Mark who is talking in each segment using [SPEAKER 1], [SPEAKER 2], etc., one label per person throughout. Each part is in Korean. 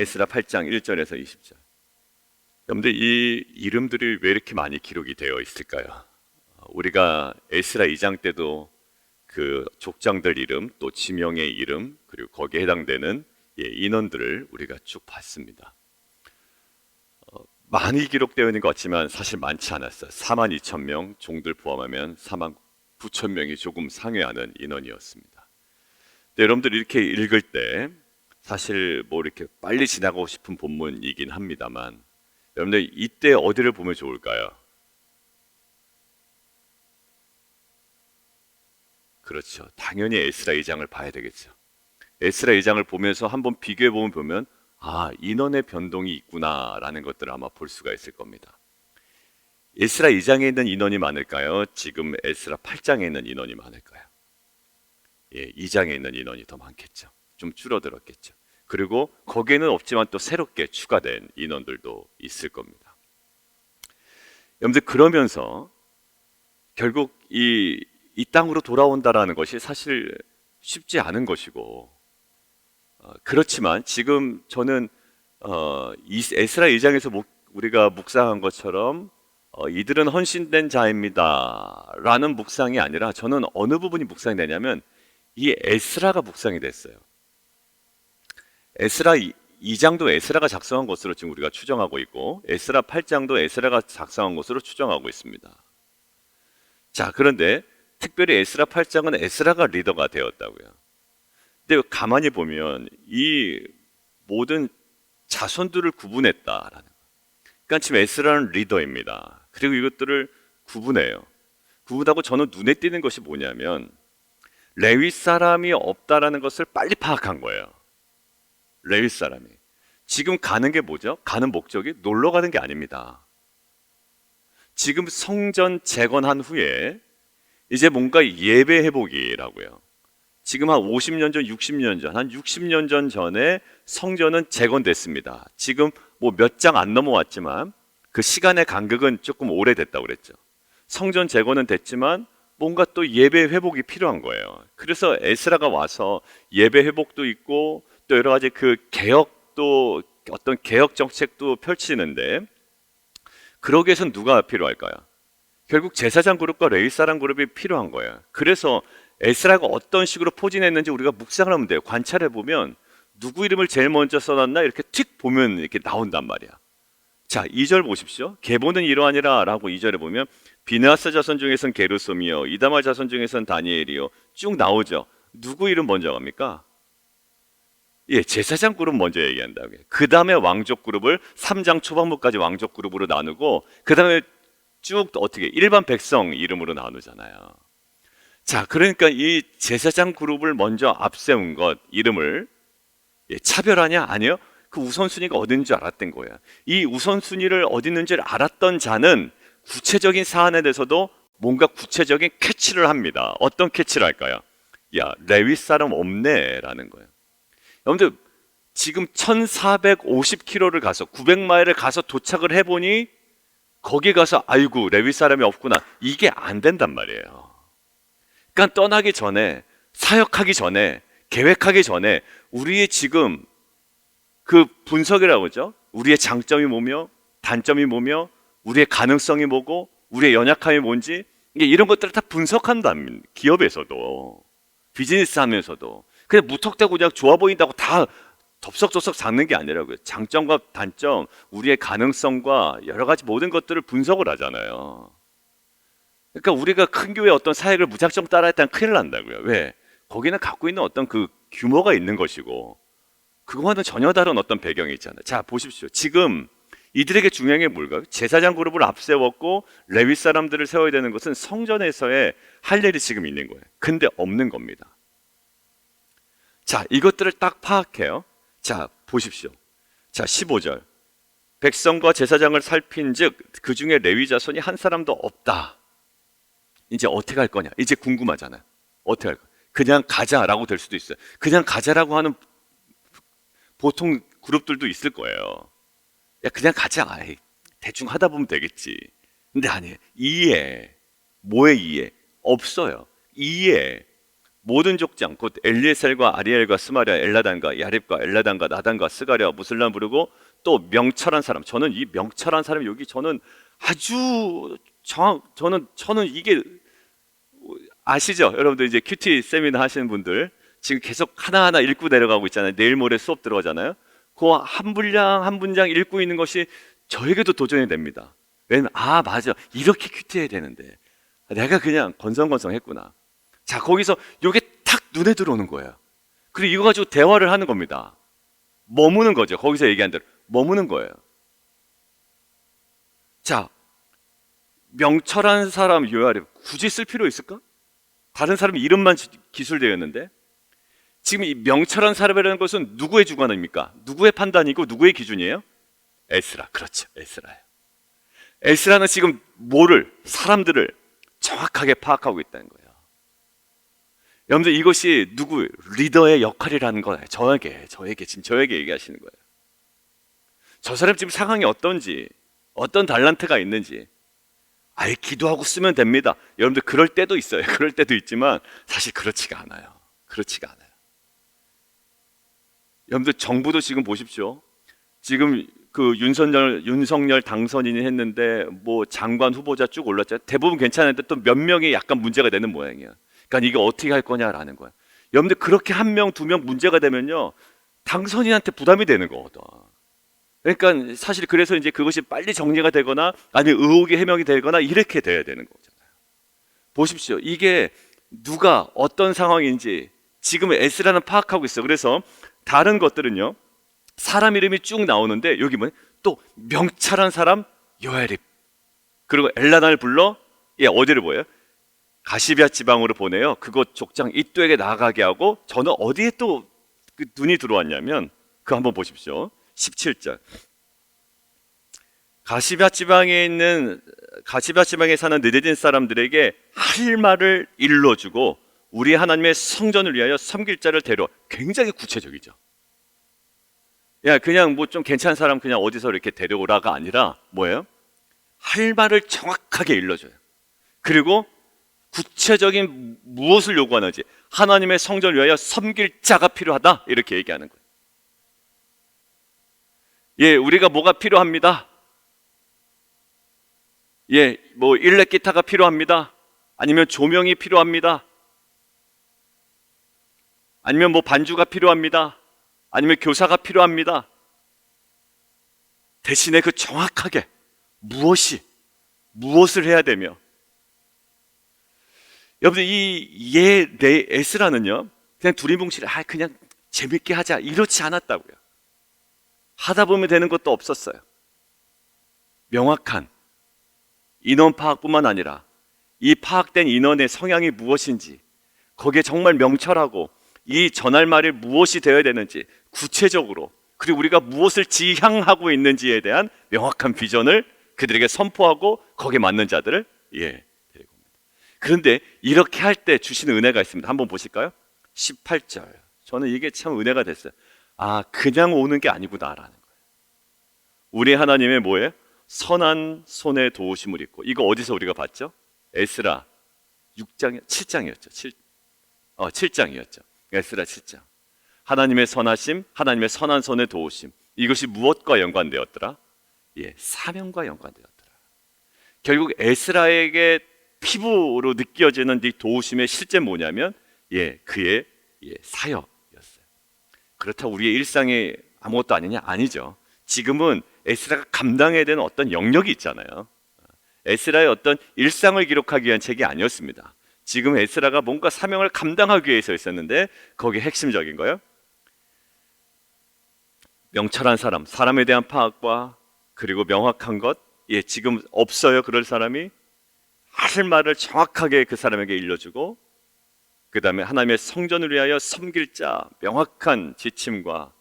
[SPEAKER 1] 에스라 8장 1절에서 20절. 여러분들 이 이름들이 왜 이렇게 많이 기록이 되어 있을까요? 우리가 에스라 2장 때도 그 족장들 이름, 또 지명의 이름, 그리고 거기에 해당되는 인원들을 우리가 쭉 봤습니다. 많이 기록되어 있는 것 같지만 사실 많지 않았어요. 4만 2천 명, 종들 포함하면 4만 9천 명이 조금 상회하는 인원이었습니다. 여러분들 이렇게 읽을 때 사실 뭐 이렇게 빨리 지나가고 싶은 본문이긴 합니다만, 여러분들 이때 어디를 보면 좋을까요? 그렇죠. 당연히 에스라 2장을 봐야 되겠죠. 에스라 2장을 보면서 한번 비교해 보면 인원의 변동이 있구나라는 것들을 아마 볼 수가 있을 겁니다. 에스라 2장에 있는 인원이 많을까요? 지금 에스라 8장에 있는 인원이 많을까요? 2장에 있는 인원이 더 많겠죠. 좀 줄어들었겠죠. 그리고 거기에는 없지만 또 새롭게 추가된 인원들도 있을 겁니다. 여러분들 그러면서 결국 이 땅으로 돌아온다라는 것이 사실 쉽지 않은 것이고, 그렇지만 지금 저는 에스라 2장에서 우리가 묵상한 것처럼 이들은 헌신된 자입니다 라는 묵상이 아니라, 저는 어느 부분이 묵상이 되냐면 이 에스라가 묵상이 됐어요. 에스라 2장도 에스라가 작성한 것으로 지금 우리가 추정하고 있고, 에스라 8장도 에스라가 작성한 것으로 추정하고 있습니다. 자, 그런데 특별히 에스라 8장은 에스라가 리더가 되었다고요. 근데 가만히 보면 이 모든 자손들을 구분했다라는 거. 그러니까 지금 에스라는 리더입니다. 그리고 이것들을 구분해요. 구분하고 저는 눈에 띄는 것이 뭐냐면 레위 사람이 없다라는 것을 빨리 파악한 거예요. 레위 사람이 지금 가는 게 뭐죠? 가는 목적이 놀러 가는 게 아닙니다. 지금 성전 재건한 후에 이제 뭔가 예배 회복이라고요. 지금 한 50년 전, 60년 전, 한 60년 전 전에 성전은 재건됐습니다. 지금 뭐 몇 장 안 넘어왔지만 그 시간의 간격은 조금 오래됐다고 그랬죠. 성전 재건은 됐지만 뭔가 또 예배 회복이 필요한 거예요. 그래서 에스라가 와서 예배 회복도 있고 또 여러 가지 그 개혁도, 어떤 개혁 정책도 펼치는데, 그러기 위해서는 누가 필요할까요? 결국 제사장 그룹과 레위 사람 그룹이 필요한 거예요. 그래서 에스라가 어떤 식으로 포진했는지 우리가 묵상을 하면 돼요. 관찰해 보면 누구 이름을 제일 먼저 써놨나 이렇게 틱 보면 이렇게 나온단 말이야. 자, 2절 보십시오. 계보는 이러하니라 라고 2절에 보면 비느하스 자손 중에선 게르솜이요, 이다말 자손 중에선 다니엘이요, 쭉 나오죠. 누구 이름 먼저 갑니까? 제사장 그룹 먼저 얘기한다고요. 그 다음에 왕족 그룹을 3장 초반부까지 왕족 그룹으로 나누고, 그 다음에 쭉 어떻게 일반 백성 이름으로 나누잖아요. 자, 그러니까 이 제사장 그룹을 먼저 앞세운 것, 이름을 차별하냐? 아니요. 그 우선순위가 어딘 줄 알았던 거예요. 이 우선순위를 어디 있는지를 알았던 자는 구체적인 사안에 대해서도 뭔가 구체적인 캐치를 합니다. 어떤 캐치를 할까요? 야, 레위 사람 없네 라는 거예요. 여러분들 지금 1450km를 가서 900마일을 가서 도착을 해보니 거기 가서 아이고 레위 사람이 없구나, 이게 안 된단 말이에요. 그러니까 떠나기 전에, 사역하기 전에, 계획하기 전에 우리의 지금 그 분석이라고 하죠. 우리의 장점이 뭐며 단점이 뭐며 우리의 가능성이 뭐고 우리의 연약함이 뭔지, 이런 것들을 다 분석한다면 기업에서도 비즈니스 하면서도 그냥 무턱대고 그냥 좋아 보인다고 다 덥석덥석 잡는 게 아니라고요. 장점과 단점, 우리의 가능성과 여러 가지 모든 것들을 분석을 하잖아요. 그러니까 우리가 큰 교회 어떤 사역을 무작정 따라했다면 큰일 난다고요. 왜? 거기는 갖고 있는 어떤 그 규모가 있는 것이고 그거와는 전혀 다른 어떤 배경이 있잖아요. 자, 보십시오. 지금 이들에게 중요한 게 뭘까요? 제사장 그룹을 앞세웠고 레위 사람들을 세워야 되는 것은 성전에서의 할 일이 지금 있는 거예요. 근데 없는 겁니다. 자, 이것들을 딱 파악해요. 자, 보십시오. 자, 15절. 백성과 제사장을 살핀 즉 그 중에 레위 자손이 한 사람도 없다. 이제 어떻게 할 거냐? 이제 궁금하잖아요. 어떻게 할 거냐? 그냥 가자라고 될 수도 있어요. 그냥 가자라고 하는 보통 그룹들도 있을 거예요. 야, 그냥 가자. 아이, 대충 하다 보면 되겠지. 근데 아니에요. 이해. 뭐의 이해? 없어요. 이해. 모든 족장 곧 엘리에셀과 아리엘과 스마랴 엘라단과 야립과 엘라단과 나단과 스가랴 무슬람 부르고 또 명철한 사람, 저는 이 명철한 사람이 여기 저는 아주 저는 이게 아시죠? 여러분들 이제 큐티 세미나 하시는 분들 지금 계속 하나하나 읽고 내려가고 있잖아요. 내일 모레 수업 들어가잖아요. 그 한 분량 한 분량 읽고 있는 것이 저에게도 도전이 됩니다. 왜냐면 맞아, 이렇게 큐티해야 되는데 내가 그냥 건성건성했구나. 자, 거기서 이게 탁 눈에 들어오는 거예요. 그리고 이거 가지고 대화를 하는 겁니다. 머무는 거죠. 거기서 얘기한 대로 머무는 거예요. 자, 명철한 사람 요야립 굳이 쓸 필요 있을까? 다른 사람 이름만 기술되었는데 지금 이 명철한 사람이라는 것은 누구의 주관입니까? 누구의 판단이고 누구의 기준이에요? 에스라. 그렇죠. 에스라예요. 에스라는 지금 사람들을 정확하게 파악하고 있다는 거예요. 여러분들 이것이 누구 리더의 역할이라는 거예요. 저에게 지금 저에게 얘기하시는 거예요. 저 사람 지금 상황이 어떤지, 어떤 달란트가 있는지 기도하고 쓰면 됩니다. 여러분들 그럴 때도 있어요. 그럴 때도 있지만 사실 그렇지가 않아요. 그렇지가 않아요. 여러분들 정부도 지금 보십시오. 지금 그 윤석열 당선인이 했는데 뭐 장관 후보자 쭉 올랐잖아요. 대부분 괜찮은데 또 몇 명이 약간 문제가 되는 모양이에요. 그러니까 이거 어떻게 할 거냐라는 거예요. 여러분들 그렇게 한 명, 두 명 문제가 되면요, 당선인한테 부담이 되는 거거든. 그러니까 사실 그래서 이제 그것이 빨리 정리가 되거나 아니면 의혹이 해명이 되거나 이렇게 돼야 되는 거잖아요. 보십시오. 이게 누가 어떤 상황인지 지금 에스라는 파악하고 있어. 그래서 다른 것들은요, 사람 이름이 쭉 나오는데 여기 또 명찰한 사람 요야립, 그리고 엘라단을 불러 어디를 보여요? 가시비아 지방으로 보내요. 그곳 족장 이또에게 나가게 하고, 저는 어디에 또 그 눈이 들어왔냐면 그거 한번 보십시오. 17절. 가시비아 지방에 사는 느헤딘 사람들에게 할 말을 일러주고 우리 하나님의 성전을 위하여 섬길 자를 데려. 굉장히 구체적이죠. 그냥 뭐 좀 괜찮은 사람 그냥 어디서 이렇게 데려오라가 아니라 뭐예요? 할 말을 정확하게 일러줘요. 그리고 구체적인 무엇을 요구하는지, 하나님의 성전을 위하여 섬길 자가 필요하다, 이렇게 얘기하는 거예요. 우리가 뭐가 필요합니다. 뭐 일렉 기타가 필요합니다. 아니면 조명이 필요합니다. 아니면 뭐 반주가 필요합니다. 아니면 교사가 필요합니다. 대신에 그 정확하게 무엇을 해야 되며, 여러분들 내 에스라는요, 그냥 두리뭉실에 그냥 재밌게 하자 이렇지 않았다고요. 하다 보면 되는 것도 없었어요. 명확한 인원 파악뿐만 아니라 이 파악된 인원의 성향이 무엇인지, 거기에 정말 명철하고 이 전할 말이 무엇이 되어야 되는지 구체적으로, 그리고 우리가 무엇을 지향하고 있는지에 대한 명확한 비전을 그들에게 선포하고 거기에 맞는 자들을 데리고 옵니다. 그런데 이렇게 할 때 주시는 은혜가 있습니다. 한번 보실까요? 18절. 저는 이게 참 은혜가 됐어요. 그냥 오는 게 아니구나라는 거예요. 우리 하나님의 뭐예요? 선한 손에 도우심을 입고. 이거 어디서 우리가 봤죠? 에스라 7장이었죠. 7장이었죠. 에스라 7장. 하나님의 선하심, 하나님의 선한 손에 도우심. 이것이 무엇과 연관되었더라? 사명과 연관되었더라. 결국 에스라에게 피부로 느껴지는 이 도우심의 실제 뭐냐면 그의 사역이었어요. 그렇다고 우리의 일상이 아무것도 아니냐? 아니죠. 지금은 에스라가 감당해야 되는 어떤 영역이 있잖아요. 에스라의 어떤 일상을 기록하기 위한 책이 아니었습니다. 지금 에스라가 뭔가 사명을 감당하기 위해서 있었는데 거기에 핵심적인 거예요. 명철한 사람, 사람에 대한 파악과 그리고 명확한 것, 지금 없어요. 그럴 사람이 할 말을 정확하게 그 사람에게 일러주고, 그 다음에 하나님의 성전을 위하여 섬길 자, 명확한 지침과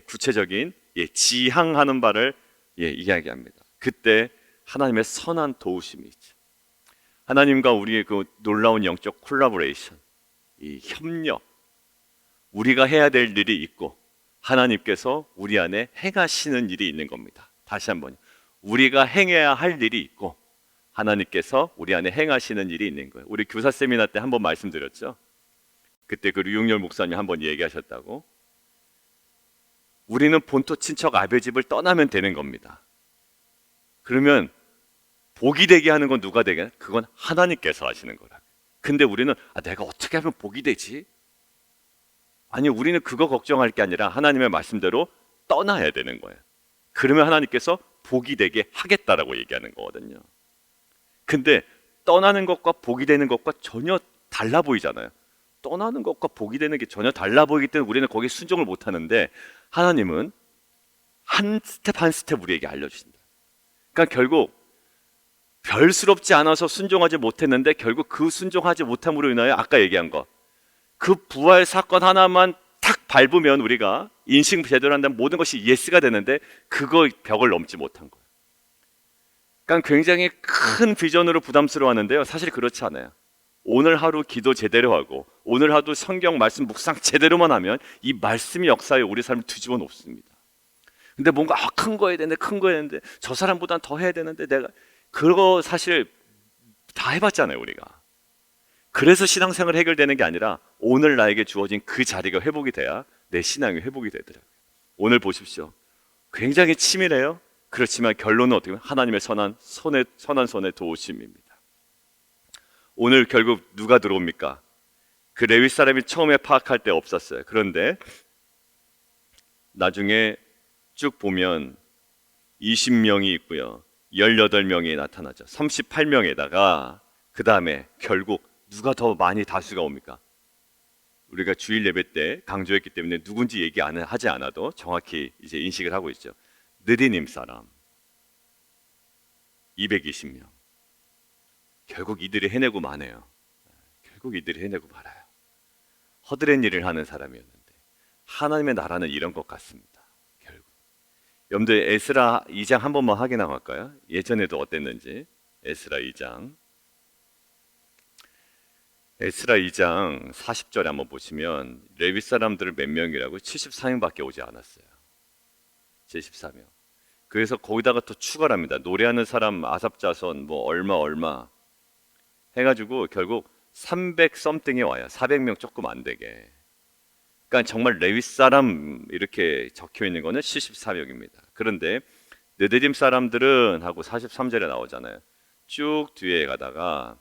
[SPEAKER 1] 구체적인 지향하는 바를 이야기합니다. 그때 하나님의 선한 도우심이 있죠. 하나님과 우리의 그 놀라운 영적 콜라보레이션, 이 협력, 우리가 해야 될 일이 있고 하나님께서 우리 안에 행하시는 일이 있는 겁니다. 다시 한번, 우리가 행해야 할 일이 있고 하나님께서 우리 안에 행하시는 일이 있는 거예요. 우리 교사 세미나 때 한번 말씀드렸죠. 그때 그 류용열 목사님 한번 얘기하셨다고. 우리는 본토 친척 아베 집을 떠나면 되는 겁니다. 그러면 복이 되게 하는 건 누가 되게? 그건 하나님께서 하시는 거라. 근데 우리는 내가 어떻게 하면 복이 되지? 아니, 우리는 그거 걱정할 게 아니라 하나님의 말씀대로 떠나야 되는 거예요. 그러면 하나님께서 복이 되게 하겠다라고 얘기하는 거거든요. 근데 떠나는 것과 복이 되는 것과 전혀 달라 보이잖아요. 떠나는 것과 복이 되는 게 전혀 달라 보이기 때문에 우리는 거기에 순종을 못 하는데, 하나님은 한 스텝 한 스텝 우리에게 알려주신다. 그러니까 결국 별스럽지 않아서 순종하지 못했는데, 결국 그 순종하지 못함으로 인하여 아까 얘기한 거, 그 부활 사건 하나만 탁 밟으면 우리가 인식 제대로 한다면 모든 것이 예스가 되는데, 그거 벽을 넘지 못한 거예요. 그러니까 굉장히 큰 비전으로 부담스러워하는데요, 사실 그렇지 않아요. 오늘 하루 기도 제대로 하고 오늘 하루 성경 말씀 묵상 제대로만 하면 이 말씀이 역사에 우리 삶을 뒤집어 놓습니다. 근데 뭔가 큰 거 해야 되는데, 큰 거 해야 되는데, 저 사람보단 더 해야 되는데, 내가 그거 사실 다 해봤잖아요, 우리가. 그래서 신앙생활 해결되는 게 아니라 오늘 나에게 주어진 그 자리가 회복이 돼야 내 신앙이 회복이 되더라고요. 오늘 보십시오. 굉장히 치밀해요. 그렇지만 결론은 어떻게 보면 하나님의 선한 손의 도우심입니다. 오늘 결국 누가 들어옵니까? 그 레위 사람이 처음에 파악할 때 없었어요. 그런데 나중에 쭉 보면 20명이 있고요, 18명이 나타나죠. 38명에다가 그 다음에 결국 누가 더 많이 다수가 옵니까? 우리가 주일 예배 때 강조했기 때문에 누군지 얘기 하지 않아도 정확히 이제 인식을 하고 있죠. 느디님 사람 220명. 결국 이들이 해내고 마네요. 결국 이들이 해내고 말아요. 허드렛 일을 하는 사람이었는데 하나님의 나라는 이런 것 같습니다. 결국 여러분들 에스라 2장 한 번만 확인하고 갈까요? 예전에도 어땠는지. 에스라 2장 40절에 한번 보시면 레위 사람들을 몇 명이라고? 74명밖에 오지 않았어요. 74명. 그래서 거기다가 또 추가를 합니다. 노래하는 사람 아삽자손 뭐 얼마 해가지고 결국 300 썸띵이 와요. 400명 조금 안 되게. 그러니까 정말 레위 사람 이렇게 적혀 있는 거는 74명입니다. 그런데 느디림 사람들은 하고 43절에 나오잖아요. 쭉 뒤에 가다가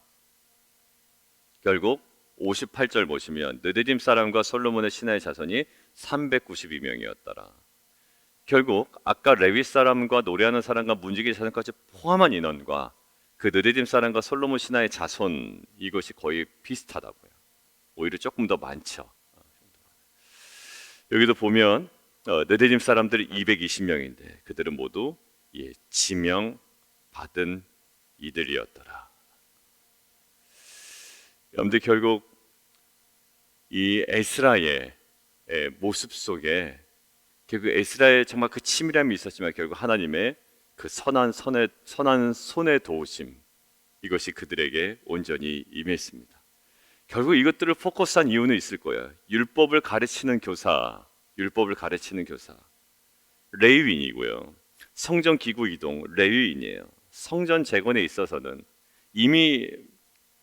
[SPEAKER 1] 결국 58절 보시면 느디림 사람과 솔로몬의 신하의 자손이 392명이었더라. 결국 아까 레위 사람과 노래하는 사람과 문지기 자손까지 포함한 인원과 그 느디림 사람과 솔로몬 신하의 자손, 이것이 거의 비슷하다고요. 오히려 조금 더 많죠. 여기도 보면 느디림 사람들이 220명인데 그들은 모두 지명 받은 이들이었더라. 여러분들 결국 이 에스라의 모습 속에 결국 에스라의 정말 그 치밀함이 있었지만 결국 하나님의 그 선한 손의 도우심, 이것이 그들에게 온전히 임했습니다. 결국 이것들을 포커스한 이유는 있을 거예요. 율법을 가르치는 교사, 레위인이고요. 성전 기구 이동, 레위인이에요. 성전 재건에 있어서는 이미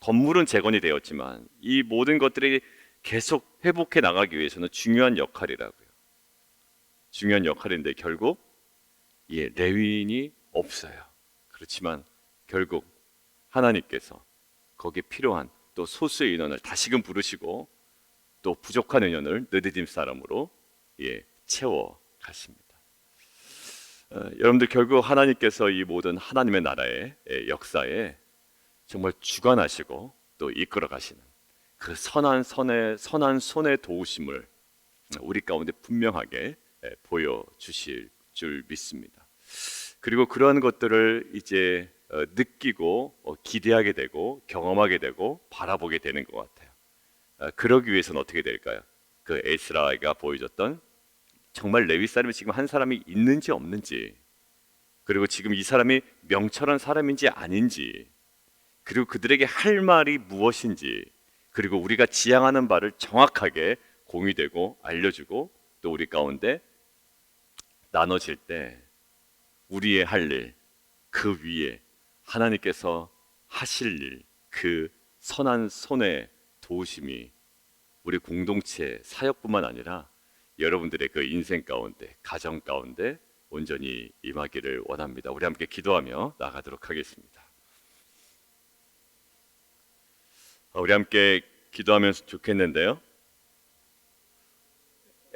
[SPEAKER 1] 건물은 재건이 되었지만 이 모든 것들이 계속 회복해 나가기 위해서는 중요한 역할이라고요. 중요한 역할인데 결국 레위인이 없어요. 그렇지만 결국 하나님께서 거기에 필요한 또 소수의 인원을 다시금 부르시고 또 부족한 인원을 느디딤 사람으로 채워 가십니다. 여러분들 결국 하나님께서 이 모든 하나님의 나라의 역사에 정말 주관하시고 또 이끌어 가시는 그 선한 손의 도우심을 우리 가운데 분명하게 보여주실 줄 믿습니다. 그리고 그러한 것들을 이제 느끼고 기대하게 되고 경험하게 되고 바라보게 되는 것 같아요. 그러기 위해서는 어떻게 될까요? 그 에스라가 보여줬던 정말 레위 사람이 지금 한 사람이 있는지 없는지, 그리고 지금 이 사람이 명철한 사람인지 아닌지, 그리고 그들에게 할 말이 무엇인지, 그리고 우리가 지향하는 바를 정확하게 공유되고 알려주고 또 우리 가운데 나눠질 때 우리의 할 일, 그 위에 하나님께서 하실 일, 그 선한 손의 도우심이 우리 공동체 사역뿐만 아니라 여러분들의 그 인생 가운데, 가정 가운데 온전히 임하기를 원합니다. 우리 함께 기도하며 나가도록 하겠습니다. 우리 함께 기도하면서 좋겠는데요.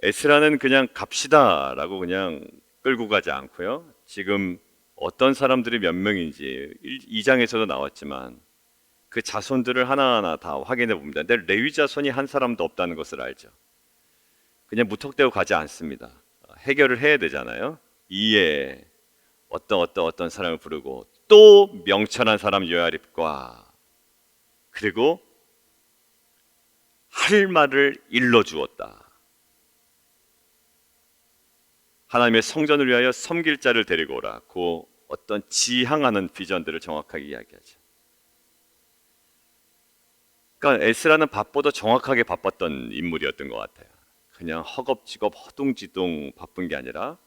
[SPEAKER 1] 에스라는 그냥 갑시다라고 그냥 끌고 가지 않고요. 지금 어떤 사람들이 몇 명인지 2장에서도 나왔지만 그 자손들을 하나하나 다 확인해 봅니다. 근데 레위 자손이 한 사람도 없다는 것을 알죠. 그냥 무턱대고 가지 않습니다. 해결을 해야 되잖아요. 이에 어떤 사람을 부르고 또 명철한 사람 요야립과 그리고 할 말을 일러 주었다. 하나님의 성전을 위하여 섬길 자를 데리고 오라. 그 어떤 지향하는 비전들을 정확하게 이야기하죠. 그러니까 에스라는 밥보다 정확하게 바빴던 인물이었던 것 같아요. 그냥 허겁지겁 허둥지둥 바쁜 게 아니라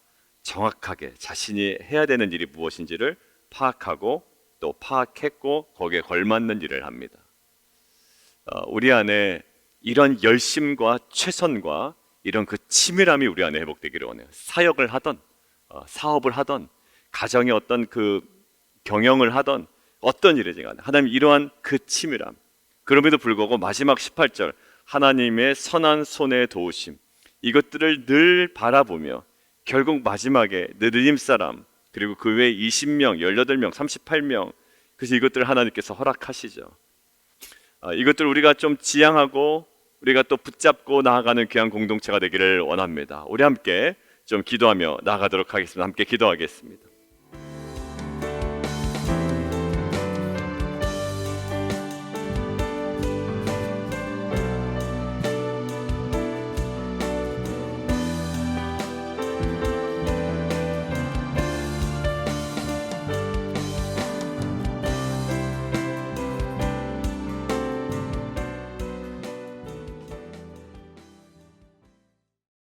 [SPEAKER 1] 정확하게 자신이 해야 되는 일이 무엇인지를 파악하고 또 파악했고 거기에 걸맞는 일을 합니다. 우리 안에 이런 열심과 최선과 이런 그 치밀함이 우리 안에 회복되기를 원해요. 사역을 하던 사업을 하던 가정의 어떤 그 경영을 하던 어떤 일이지 간에 하나님 이러한 그 치밀함 그럼에도 불구하고 마지막 18절 하나님의 선한 손의 도우심 이것들을 늘 바라보며 결국 마지막에 느림 사람 그리고 그 외에 20명, 18명, 38명 그래서 이것들을 하나님께서 허락하시죠. 이것들 우리가 좀 지향하고 우리가 또 붙잡고 나아가는 귀한 공동체가 되기를 원합니다. 우리 함께 좀 기도하며 나아가도록 하겠습니다. 함께 기도하겠습니다.